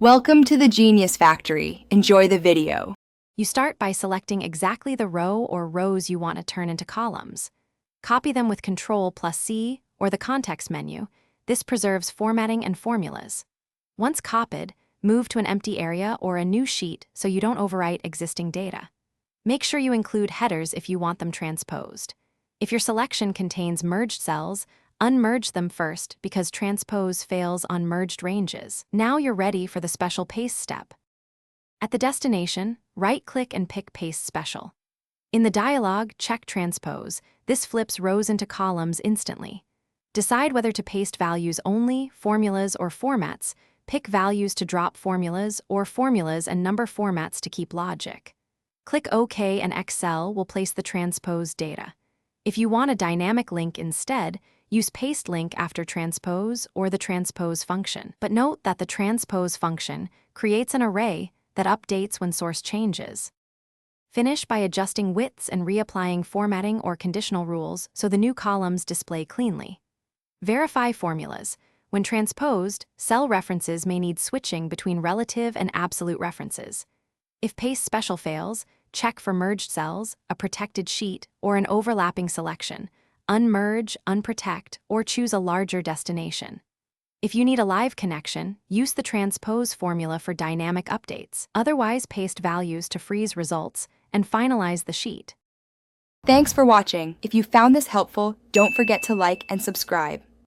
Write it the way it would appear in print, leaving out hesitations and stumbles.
Welcome to the Genius Factory. Enjoy the video. You start by selecting exactly the row or rows you want to turn into columns. Copy them with Ctrl+C or the context menu. This preserves formatting and formulas. Once copied, move to an empty area or a new sheet so you don't overwrite existing data. Make sure you include headers if you want them transposed. If your selection contains merged cells, unmerge them first because transpose fails on merged ranges. Now you're ready for the special paste step. At the destination, right-click and pick Paste Special. In the dialog, check Transpose. This flips rows into columns instantly. Decide whether to paste values only, formulas, or formats. Pick values to drop formulas, or formulas and number formats to keep logic. Click OK and Excel will place the transposed data. If you want a dynamic link instead, use paste link after transpose or the transpose function. But note that the transpose function creates an array that updates when source changes. Finish by adjusting widths and reapplying formatting or conditional rules so the new columns display cleanly. Verify formulas. When transposed, cell references may need switching between relative and absolute references. If Paste Special fails, check for merged cells, a protected sheet, or an overlapping selection. Unmerge, unprotect, or choose a larger destination. If you need a live connection, use the transpose formula for dynamic updates. Otherwise, paste values to freeze results and finalize the sheet. Thanks for watching. If you found this helpful, don't forget to like and subscribe.